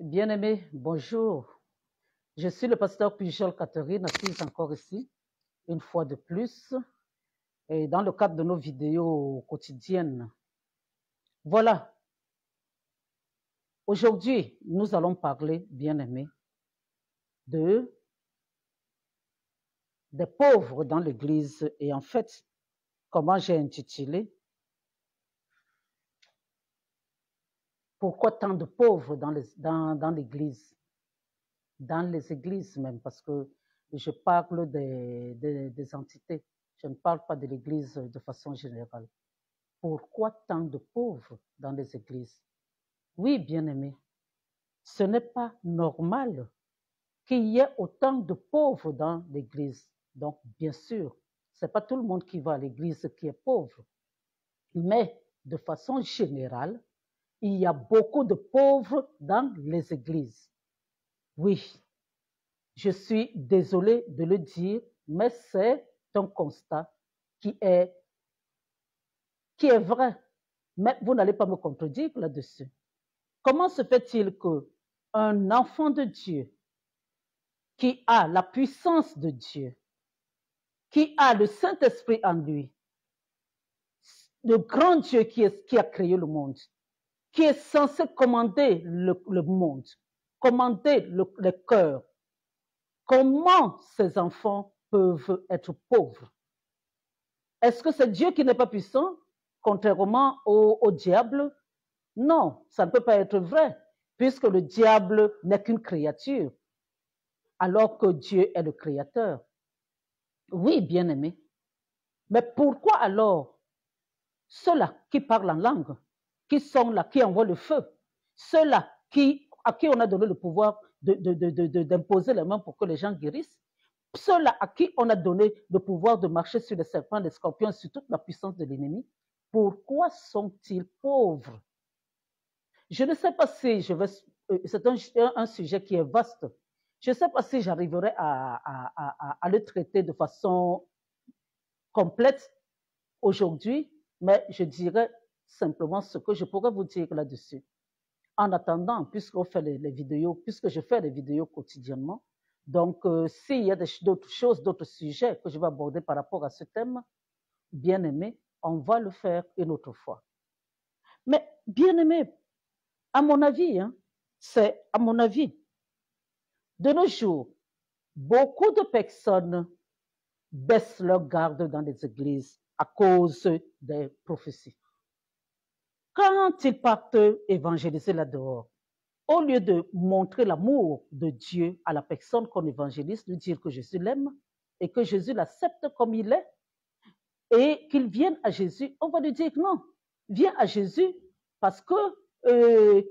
Bien-aimé, bonjour. Je suis le pasteur Pujol Catherine, assise encore ici, une fois de plus, et dans le cadre de nos vidéos quotidiennes. Voilà. Aujourd'hui, nous allons parler, bien-aimé, des pauvres dans l'Église. Et en fait, comment j'ai intitulé « Pourquoi tant de pauvres dans l'Église ?» Dans les églises même, parce que je parle des entités. Je ne parle pas de l'Église de façon générale. Pourquoi tant de pauvres dans les églises? Oui, bien-aimés, ce n'est pas normal qu'il y ait autant de pauvres dans l'église. Donc, bien sûr, ce n'est pas tout le monde qui va à l'église qui est pauvre. Mais, de façon générale, il y a beaucoup de pauvres dans les églises. Oui, je suis désolée de le dire, mais c'est un constat qui est vrai. Mais vous n'allez pas me contredire là-dessus. Comment se fait-il qu'un enfant de Dieu qui a la puissance de Dieu, qui a le Saint-Esprit en lui, le grand Dieu qui a créé le monde, qui est censé commander le monde, commander les cœurs, comment ces enfants peuvent être pauvres? Est-ce que c'est Dieu qui n'est pas puissant, contrairement au diable? Non, ça ne peut pas être vrai, puisque le diable n'est qu'une créature, alors que Dieu est le créateur. Oui, bien-aimé. Mais pourquoi alors ceux-là qui parlent en langue, qui sont là, qui envoient le feu, ceux-là à qui on a donné le pouvoir d'imposer les mains pour que les gens guérissent, ceux-là à qui on a donné le pouvoir de marcher sur les serpents, les scorpions, sur toute la puissance de l'ennemi, pourquoi sont-ils pauvres? Je ne sais pas si je vais... C'est un sujet qui est vaste. Je ne sais pas si j'arriverai à le traiter de façon complète aujourd'hui, mais je dirais simplement ce que je pourrais vous dire là-dessus. En attendant, puisque je fais les vidéos quotidiennement, donc s'il y a d'autres choses, d'autres sujets que je vais aborder par rapport à ce thème, bien aimé, on va le faire une autre fois. Mais bien aimé, à mon avis, c'est à mon avis, de nos jours, beaucoup de personnes baissent leur garde dans les églises à cause des prophéties. Quand ils partent évangéliser là-dehors, au lieu de montrer l'amour de Dieu à la personne qu'on évangélise, de dire que Jésus l'aime et que Jésus l'accepte comme il est et qu'il vienne à Jésus, on va lui dire non, viens à Jésus parce que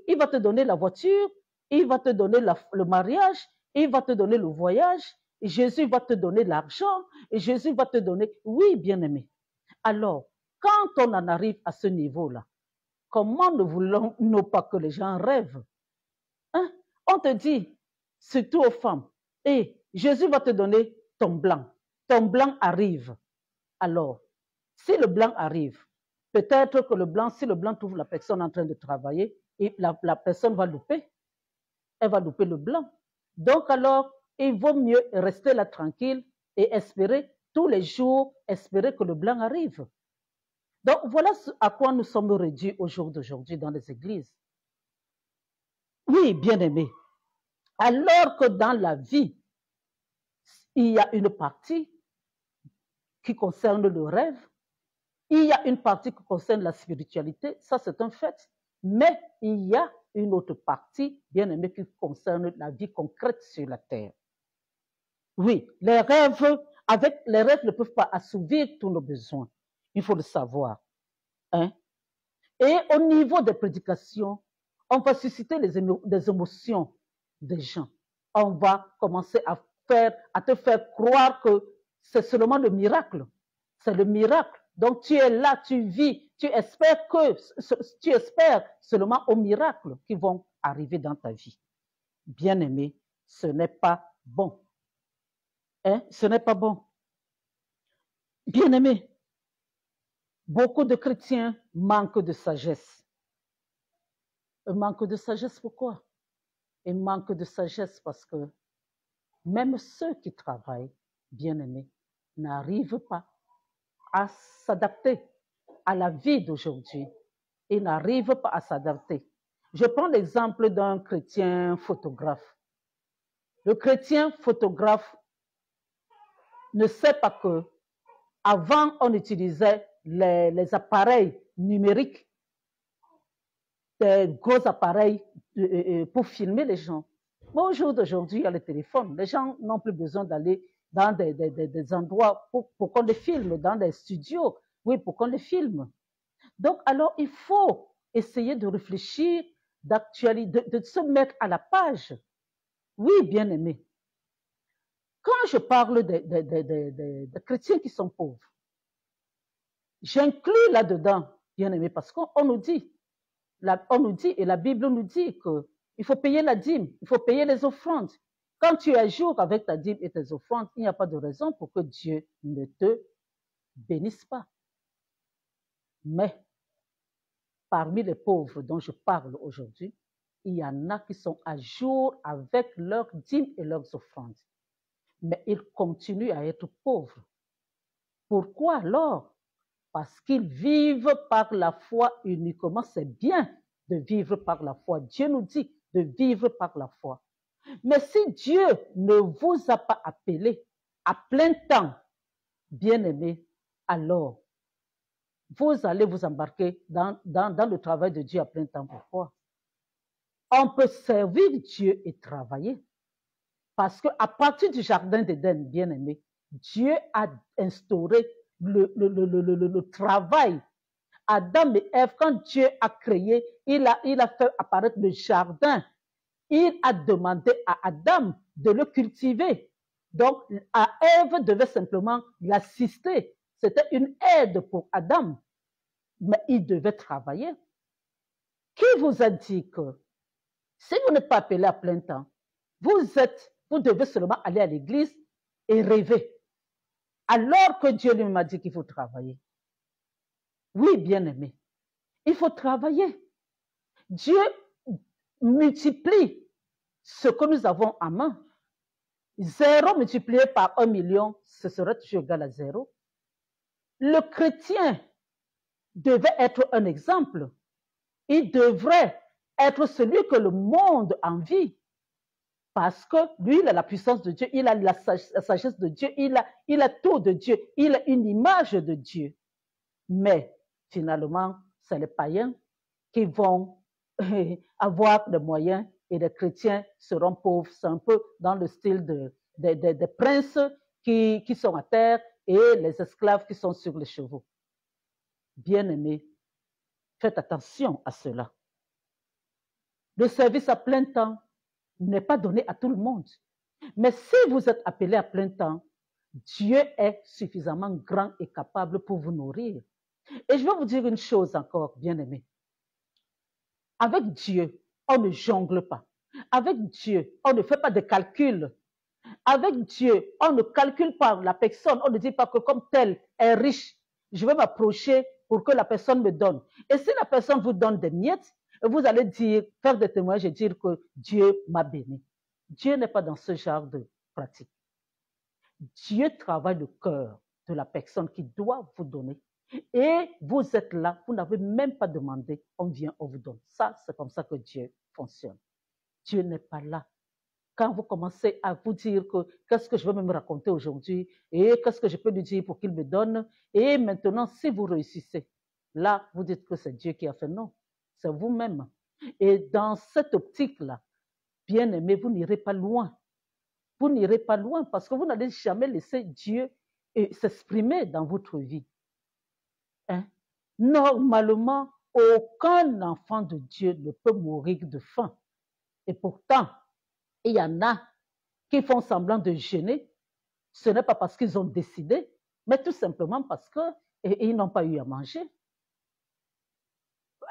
il va te donner la voiture, il va te donner le mariage, il va te donner le voyage, et Jésus va te donner l'argent, et Jésus va te donner... Oui, bien-aimé. Alors, quand on en arrive à ce niveau-là, comment ne voulons-nous pas que les gens rêvent? Hein? On te dit, surtout aux femmes, et Jésus va te donner ton blanc arrive. Alors, si le blanc arrive, peut-être que si le blanc trouve la personne en train de travailler, et la personne va louper, elle va louper le blanc. Donc alors, il vaut mieux rester là tranquille et espérer tous les jours, espérer que le blanc arrive. Donc voilà à quoi nous sommes réduits au jour d'aujourd'hui dans les églises. Oui, bien-aimés, alors que dans la vie, il y a une partie qui concerne le rêve, il y a une partie qui concerne la spiritualité, ça c'est un fait, mais il y a une autre partie, bien aimée, qui concerne la vie concrète sur la terre. Oui, les rêves ne peuvent pas assouvir tous nos besoins, il faut le savoir. Hein? Et au niveau des prédications, on va susciter des émotions des gens. On va commencer à te faire croire que c'est seulement le miracle. C'est le miracle. Donc tu es là, tu vis, tu espères seulement aux miracles qui vont arriver dans ta vie. Bien-aimé, ce n'est pas bon. Hein? Ce n'est pas bon. Bien-aimé, beaucoup de chrétiens manquent de sagesse. Manque de sagesse, pourquoi? et manque de sagesse parce que même ceux qui travaillent, bien-aimés, n'arrivent pas à s'adapter à la vie d'aujourd'hui. Ils n'arrivent pas à s'adapter. Je prends l'exemple d'un chrétien photographe. Le chrétien photographe ne sait pas que avant on utilisait les appareils numériques, des gros appareils pour filmer les gens. Mais au jour d'aujourd'hui, il y a le téléphone. Les gens n'ont plus besoin d'aller dans des endroits pour qu'on les filme, dans des studios, oui, pour qu'on les filme. Donc, alors, il faut essayer de réfléchir, de se mettre à la page. Oui, bien aimé. Quand je parle des chrétiens qui sont pauvres, j'inclus là-dedans, bien aimé, parce qu'on nous dit, on nous dit, et la Bible nous dit qu'il faut payer la dîme, il faut payer les offrandes. Quand tu es à jour avec ta dîme et tes offrandes, il n'y a pas de raison pour que Dieu ne te bénisse pas. Mais parmi les pauvres dont je parle aujourd'hui, il y en a qui sont à jour avec leurs dîmes et leurs offrandes. Mais ils continuent à être pauvres. Pourquoi alors? Parce qu'ils vivent par la foi uniquement. C'est bien de vivre par la foi. Dieu nous dit de vivre par la foi. Mais si Dieu ne vous a pas appelé à plein temps, bien-aimé, alors vous allez vous embarquer dans le travail de Dieu à plein temps. Pourquoi? On peut servir Dieu et travailler. Parce qu'à partir du jardin d'Éden, bien-aimé, Dieu a instauré le travail. Adam et Ève, quand Dieu a créé, il a fait apparaître le jardin. Il a demandé à Adam de le cultiver. Donc, Ève devait simplement l'assister. C'était une aide pour Adam. Mais il devait travailler. Qui vous a dit que si vous n'êtes pas appelé à plein temps, vous devez seulement aller à l'église et rêver. Alors que Dieu lui m'a dit qu'il faut travailler. Oui, bien-aimé, il faut travailler. Dieu multiplie ce que nous avons en main. 0 multiplié par 1 million, ce serait toujours égal à 0. Le chrétien devait être un exemple. Il devrait être celui que le monde envie. Parce que lui, il a la puissance de Dieu, il a la sagesse de Dieu, il a tout de Dieu, il a une image de Dieu. Mais finalement, c'est les païens qui vont avoir les moyens et les chrétiens seront pauvres. C'est un peu dans le style des princes qui sont à terre et les esclaves qui sont sur les chevaux. Bien-aimés, faites attention à cela. Le service à plein temps n'est pas donné à tout le monde. Mais si vous êtes appelé à plein temps, Dieu est suffisamment grand et capable pour vous nourrir. Et je vais vous dire une chose encore, bien-aimés. Avec Dieu, on ne jongle pas. Avec Dieu, on ne fait pas de calculs. Avec Dieu, on ne calcule pas la personne. On ne dit pas que comme tel est riche, je vais m'approcher pour que la personne me donne. Et si la personne vous donne des miettes, vous allez dire, faire des témoignages et dire que Dieu m'a béni. Dieu n'est pas dans ce genre de pratique. Dieu travaille le cœur de la personne qui doit vous donner. Et vous êtes là, vous n'avez même pas demandé, on vient, on vous donne. Ça, c'est comme ça que Dieu fonctionne. Dieu n'est pas là. Quand vous commencez à vous dire que qu'est-ce que je veux me raconter aujourd'hui et qu'est-ce que je peux lui dire pour qu'il me donne, et maintenant, si vous réussissez, là, vous dites que c'est Dieu qui a fait. Non, c'est vous-même. Et dans cette optique-là, bien aimé, vous n'irez pas loin. Vous n'irez pas loin parce que vous n'allez jamais laisser Dieu s'exprimer dans votre vie. Hein? Normalement, aucun enfant de Dieu ne peut mourir de faim. Et pourtant, il y en a qui font semblant de jeûner. Ce n'est pas parce qu'ils ont décidé, mais tout simplement parce qu'ils n'ont pas eu à manger.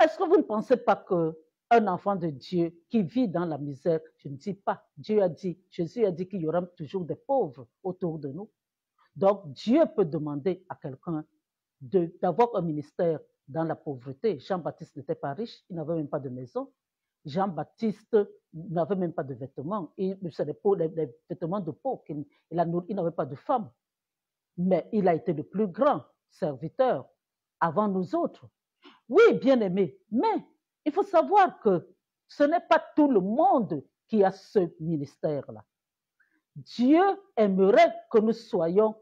Est-ce que vous ne pensez pas qu'un enfant de Dieu qui vit dans la misère, je ne dis pas, Jésus a dit qu'il y aura toujours des pauvres autour de nous. Donc, Dieu peut demander à quelqu'un d'avoir un ministère dans la pauvreté. Jean-Baptiste n'était pas riche, il n'avait même pas de maison. Jean-Baptiste n'avait même pas de vêtements. C'est les vêtements de peau. Il n'avait pas de femme. Mais il a été le plus grand serviteur avant nous autres. Oui, bien-aimé, mais il faut savoir que ce n'est pas tout le monde qui a ce ministère-là. Dieu aimerait que nous soyons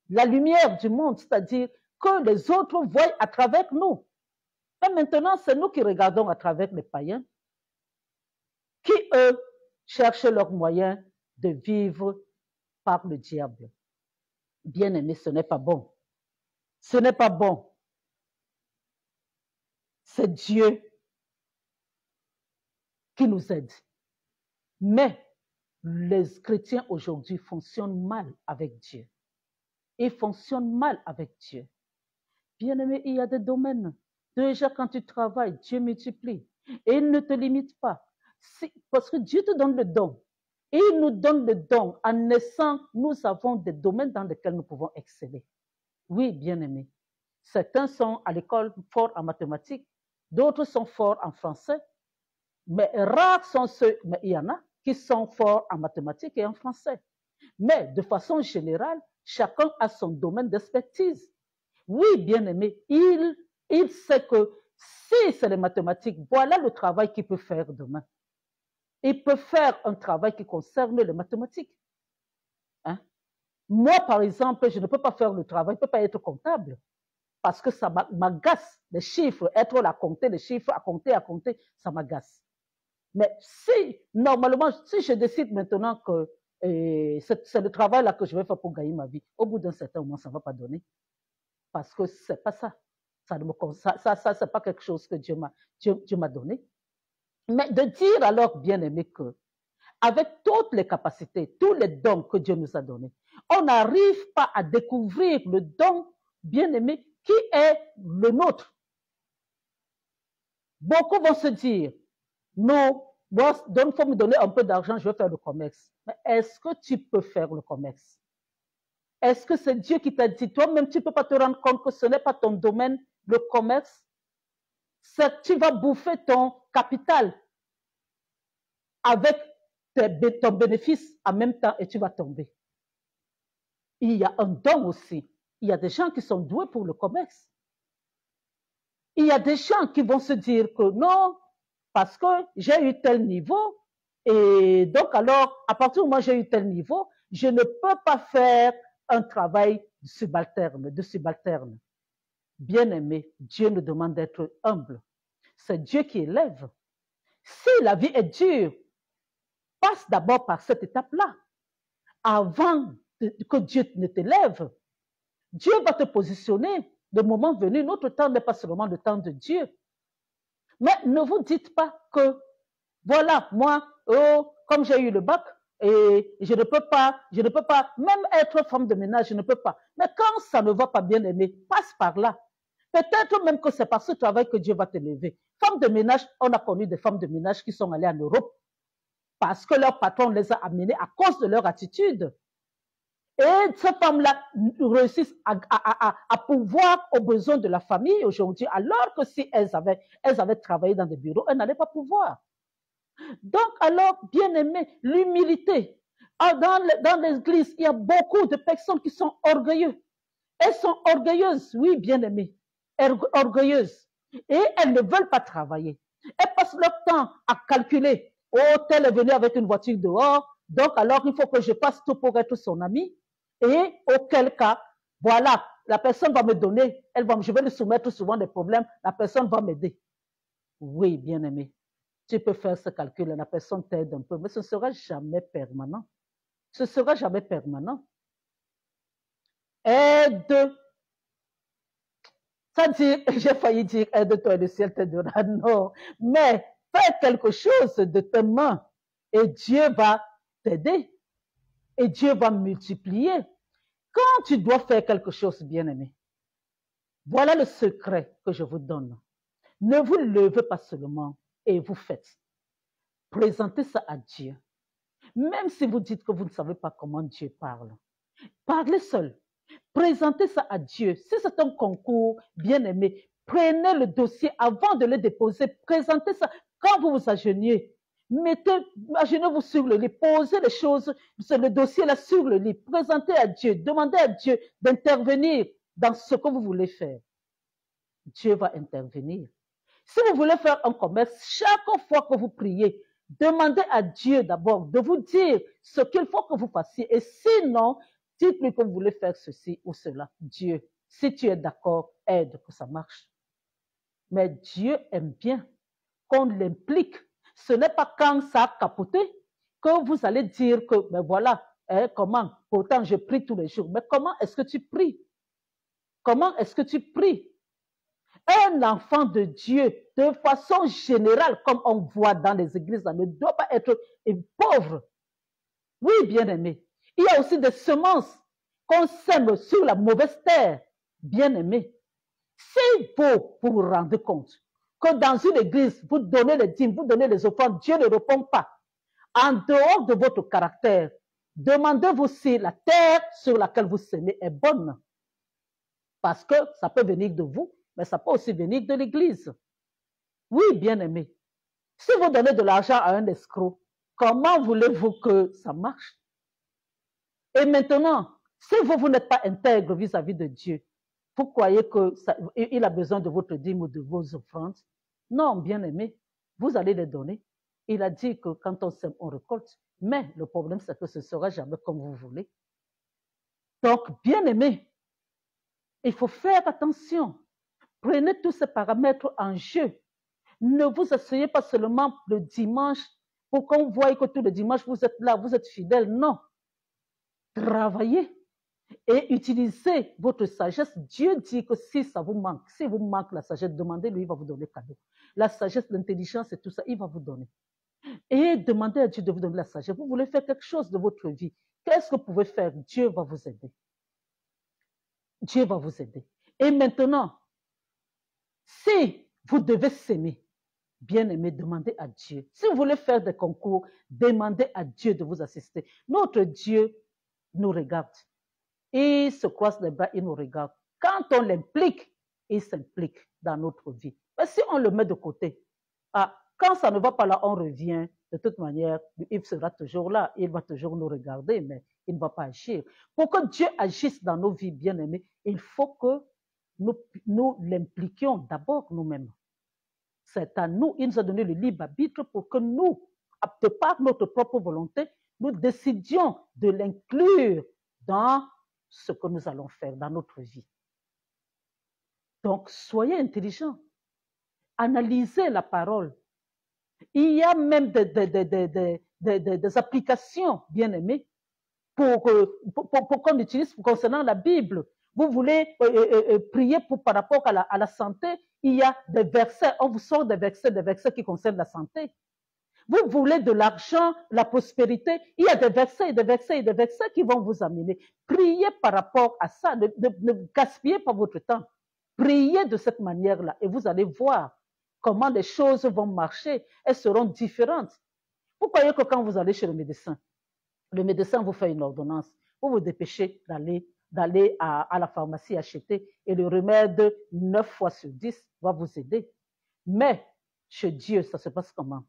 la lumière du monde, c'est-à-dire que les autres voient à travers nous. Et maintenant, c'est nous qui regardons à travers les païens, qui, eux, cherchent leurs moyens de vivre par le diable. Bien-aimé, ce n'est pas bon. Ce n'est pas bon. C'est Dieu qui nous aide. Mais les chrétiens aujourd'hui fonctionnent mal avec Dieu. Ils fonctionnent mal avec Dieu. Bien-aimé, il y a des domaines. Déjà, quand tu travailles, Dieu multiplie. Et il ne te limite pas. Parce que Dieu te donne le don. Et il nous donne le don. En naissant, nous avons des domaines dans lesquels nous pouvons exceller. Oui, bien-aimé. Certains sont à l'école forts en mathématiques, d'autres sont forts en français, mais rares sont ceux, mais il y en a qui sont forts en mathématiques et en français. Mais de façon générale, chacun a son domaine d'expertise. Oui, bien-aimé, il sait que si c'est les mathématiques, voilà le travail qu'il peut faire demain. Il peut faire un travail qui concerne les mathématiques. Hein? Moi, par exemple, je ne peux pas faire le travail, je ne peux pas être comptable. Parce que ça m'agace, les chiffres, être là à compter, les chiffres, à compter, ça m'agace. Mais si, normalement, si je décide maintenant que c'est le travail-là que je vais faire pour gagner ma vie, au bout d'un certain moment, ça ne va pas donner. Parce que ce n'est pas ça. Ça ce n'est pas quelque chose que Dieu m'a donné. Mais de dire alors, bien aimé, que avec toutes les capacités, tous les dons que Dieu nous a donnés, on n'arrive pas à découvrir le don, bien aimé, qui est le nôtre. Beaucoup vont se dire, non, il faut me donner un peu d'argent, je vais faire le commerce. Mais est-ce que tu peux faire le commerce? Est-ce que c'est Dieu qui t'a dit, toi-même, tu ne peux pas te rendre compte que ce n'est pas ton domaine, le commerce? Tu vas bouffer ton capital avec ton bénéfice en même temps et tu vas tomber. Il y a un don aussi. Il y a des gens qui sont doués pour le commerce. Il y a des gens qui vont se dire que non, parce que j'ai eu tel niveau, et donc alors, à partir du moment où j'ai eu tel niveau, je ne peux pas faire un travail de subalterne. Bien-aimé, Dieu nous demande d'être humble. C'est Dieu qui élève. Si la vie est dure, passe d'abord par cette étape-là. Avant que Dieu ne t'élève, Dieu va te positionner. Le moment venu, notre temps n'est pas seulement le temps de Dieu. Mais ne vous dites pas que, voilà, moi, comme j'ai eu le bac, et je ne peux pas, même être femme de ménage, je ne peux pas. Mais quand ça ne va pas, bien aimé, passe par là. Peut-être même que c'est par ce travail que Dieu va t'élever. Femme de ménage, on a connu des femmes de ménage qui sont allées en Europe parce que leur patron les a amenées à cause de leur attitude. Et ces femmes-là réussissent à pouvoir aux besoins de la famille aujourd'hui, alors que si elles avaient travaillé dans des bureaux, elles n'allaient pas pouvoir. Donc, alors, bien aimé, l'humilité. Dans l'église, il y a beaucoup de personnes qui sont orgueilleuses. Elles sont orgueilleuses, oui, bien aimées, orgueilleuses. Et elles ne veulent pas travailler. Elles passent leur temps à calculer. Oh, tel est venu avec une voiture dehors, donc alors il faut que je passe tout pour être son ami. Et auquel cas, voilà, la personne va me donner, je vais lui soumettre souvent des problèmes, la personne va m'aider. Oui, bien aimé, tu peux faire ce calcul, la personne t'aide un peu, mais ce ne sera jamais permanent. Ce ne sera jamais permanent. Aide. Ça dit, j'ai failli dire aide-toi, le ciel te donnera. Non, mais fais quelque chose de tes mains et Dieu va t'aider. Et Dieu va multiplier. Quand tu dois faire quelque chose, bien-aimé, voilà le secret que je vous donne. Ne vous levez pas seulement et vous faites. Présentez ça à Dieu. Même si vous dites que vous ne savez pas comment Dieu parle, parlez seul. Présentez ça à Dieu. Si c'est un concours, bien-aimé, prenez le dossier avant de le déposer. Présentez ça. Quand vous vous agenouillez, imaginez-vous sur le lit, posez les choses, le dossier là sur le lit, présentez à Dieu, demandez à Dieu d'intervenir dans ce que vous voulez faire. Dieu va intervenir. Si vous voulez faire un commerce, chaque fois que vous priez, demandez à Dieu d'abord de vous dire ce qu'il faut que vous fassiez. Et sinon, dites-lui que vous voulez faire ceci ou cela. Dieu, si tu es d'accord, aide que ça marche. Mais Dieu aime bien qu'on l'implique. Ce n'est pas quand ça a capoté que vous allez dire que, mais voilà, comment, pourtant je prie tous les jours. Mais comment est-ce que tu pries? Comment est-ce que tu pries? Un enfant de Dieu, de façon générale, comme on voit dans les églises, ne doit pas être pauvre. Oui, bien-aimé. Il y a aussi des semences qu'on sème sur la mauvaise terre, bien-aimé. C'est beau pour vous rendre compte que dans une église, vous donnez les dîmes, vous donnez les offrandes, Dieu ne répond pas. En dehors de votre caractère, demandez-vous si la terre sur laquelle vous semez est bonne. Parce que ça peut venir de vous, mais ça peut aussi venir de l'église. Oui, bien-aimé. Si vous donnez de l'argent à un escroc, comment voulez-vous que ça marche? Et maintenant, si vous n'êtes pas intègre vis-à-vis de Dieu, vous croyez qu'il a besoin de votre dîme ou de vos offrandes? Non, bien-aimé, vous allez les donner. Il a dit que quand on sème, on récolte. Mais le problème, c'est que ce ne sera jamais comme vous voulez. Donc, bien-aimé, il faut faire attention. Prenez tous ces paramètres en jeu. Ne vous asseyez pas seulement le dimanche pour qu'on voie que tous les dimanches, vous êtes là, vous êtes fidèle. Non. Travaillez et utilisez votre sagesse. Dieu dit que si ça vous manque, si vous manque la sagesse, demandez-lui, il va vous donner cadeau. La sagesse, l'intelligence et tout ça, il va vous donner. Et demandez à Dieu de vous donner la sagesse. Vous voulez faire quelque chose de votre vie. Qu'est-ce que vous pouvez faire? Dieu va vous aider. Dieu va vous aider. Et maintenant, si vous devez s'aimer, bien-aimé, demandez à Dieu. Si vous voulez faire des concours, demandez à Dieu de vous assister. Notre Dieu nous regarde. Il se croise les bras, il nous regarde. Quand on l'implique, il s'implique dans notre vie. Mais si on le met de côté, quand ça ne va pas là, on revient. De toute manière, il sera toujours là. Il va toujours nous regarder, mais il ne va pas agir. Pour que Dieu agisse dans nos vies, bien-aimés, il faut que nous l'impliquions d'abord nous-mêmes. C'est à nous, il nous a donné le libre arbitre pour que nous, de par notre propre volonté, nous décidions de l'inclure dans ce que nous allons faire dans notre vie. Donc, soyez intelligents. Analysez la parole. Il y a même des applications, bien aimées, pour qu'on utilise concernant la Bible. Vous voulez prier par rapport à la santé, il y a des versets, on vous sort des versets qui concernent la santé. Vous voulez de l'argent, la prospérité, il y a des versets qui vont vous amener. Priez par rapport à ça, ne gaspillez pas votre temps. Priez de cette manière-là et vous allez voir comment les choses vont marcher. Elles seront différentes. Vous croyez que quand vous allez chez le médecin vous fait une ordonnance, vous vous dépêchez d'aller à la pharmacie acheter et le remède 9 fois sur 10 va vous aider. Mais chez Dieu, ça se passe comment?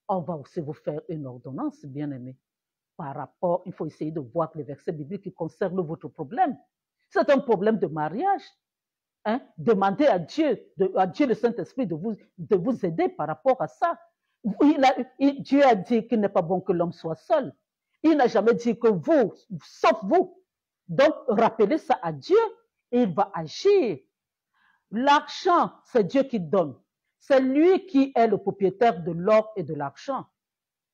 On va aussi vous faire une ordonnance, bien-aimé. Par rapport, il faut essayer de voir les versets bibliques qui concernent votre problème. C'est un problème de mariage. Demandez à Dieu le Saint-Esprit de vous aider par rapport à ça. Dieu a dit qu'il n'est pas bon que l'homme soit seul. Il n'a jamais dit que vous, sauf vous. Donc, rappelez ça à Dieu et il va agir. L'argent, c'est Dieu qui donne. C'est lui qui est le propriétaire de l'or et de l'argent.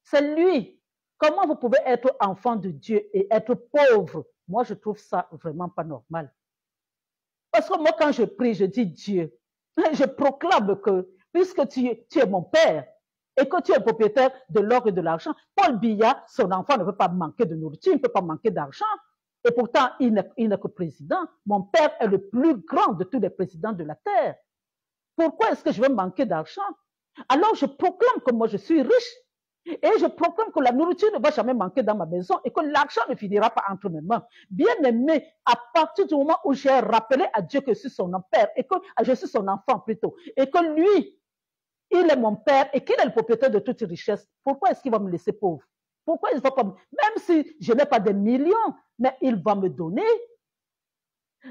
C'est lui. Comment vous pouvez être enfant de Dieu et être pauvre? Moi, je trouve ça vraiment pas normal. Parce que moi, quand je prie, je dis Dieu. Je proclame que, puisque tu es mon père et que tu es propriétaire de l'or et de l'argent, Paul Biya, son enfant ne peut pas manquer de nourriture, il ne peut pas manquer d'argent. Et pourtant, il n'est que président. Mon père est le plus grand de tous les présidents de la terre. Pourquoi est-ce que je vais manquer d'argent? Alors, je proclame que moi, je suis riche. Et je proclame que la nourriture ne va jamais manquer dans ma maison et que l'argent ne finira pas entre mes mains. Bien aimé, à partir du moment où j'ai rappelé à Dieu que je suis son père et que je suis son enfant plutôt, et que lui, il est mon Père et qu'il est le propriétaire de toute richesse, pourquoi est-ce qu'il va me laisser pauvre? Pourquoi il va pas, même si je n'ai pas des millions, mais il va me donner.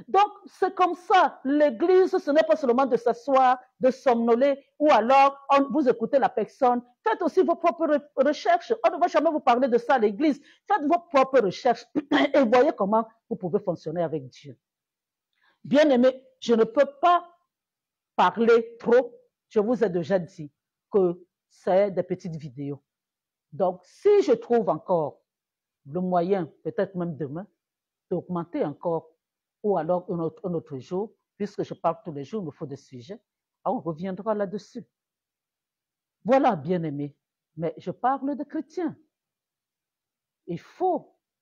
Donc, c'est comme ça. L'église, ce n'est pas seulement de s'asseoir, de somnoler, ou alors vous écoutez la personne. Faites aussi vos propres recherches. On ne va jamais vous parler de ça à l'église. Faites vos propres recherches et voyez comment vous pouvez fonctionner avec Dieu. Bien aimé, je ne peux pas parler trop. Je vous ai déjà dit que c'est des petites vidéos. Donc, si je trouve encore le moyen, peut-être même demain, d'augmenter encore, ou alors un autre jour, puisque je parle tous les jours, il me faut des sujets, on reviendra là-dessus. Voilà, bien aimé, mais je parle de chrétiens. Il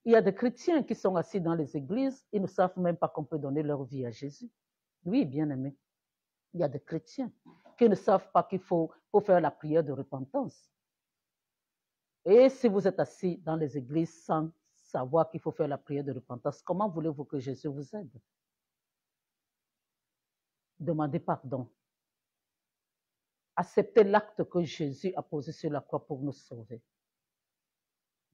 y a des chrétiens qui sont assis dans les églises, ils ne savent même pas qu'on peut donner leur vie à Jésus. Oui, bien aimé, il y a des chrétiens qui ne savent pas qu'il faut faire la prière de repentance. Et si vous êtes assis dans les églises sans savoir qu'il faut faire la prière de repentance, comment voulez-vous que Jésus vous aide? Demandez pardon. Acceptez l'acte que Jésus a posé sur la croix pour nous sauver.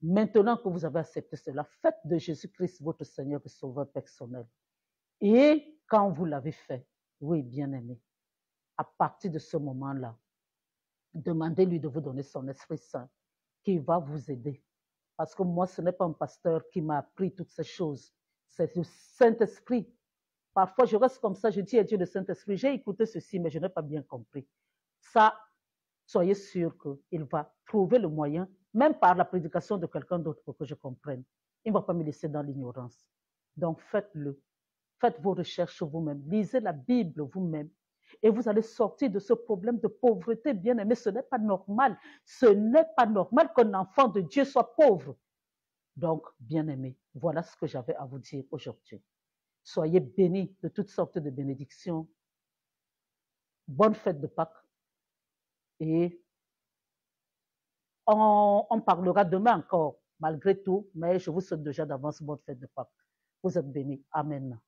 Maintenant que vous avez accepté cela, faites de Jésus-Christ votre Seigneur et Sauveur personnel. Et quand vous l'avez fait, oui, bien-aimé, à partir de ce moment-là, demandez-lui de vous donner son Esprit Saint qui va vous aider. Parce que moi, ce n'est pas un pasteur qui m'a appris toutes ces choses. C'est le Saint-Esprit. Parfois, je reste comme ça, je dis à Dieu le Saint-Esprit, j'ai écouté ceci, mais je n'ai pas bien compris. Ça, soyez sûr qu'il va trouver le moyen, même par la prédication de quelqu'un d'autre, pour que je comprenne. Il ne va pas me laisser dans l'ignorance. Donc, faites-le. Faites vos recherches vous-même. Lisez la Bible vous-même. Et vous allez sortir de ce problème de pauvreté, bien aimé. Ce n'est pas normal. Ce n'est pas normal qu'un enfant de Dieu soit pauvre. Donc, bien aimé, voilà ce que j'avais à vous dire aujourd'hui. Soyez bénis de toutes sortes de bénédictions. Bonne fête de Pâques. Et on parlera demain encore, malgré tout, mais je vous souhaite déjà d'avance bonne fête de Pâques. Vous êtes bénis. Amen.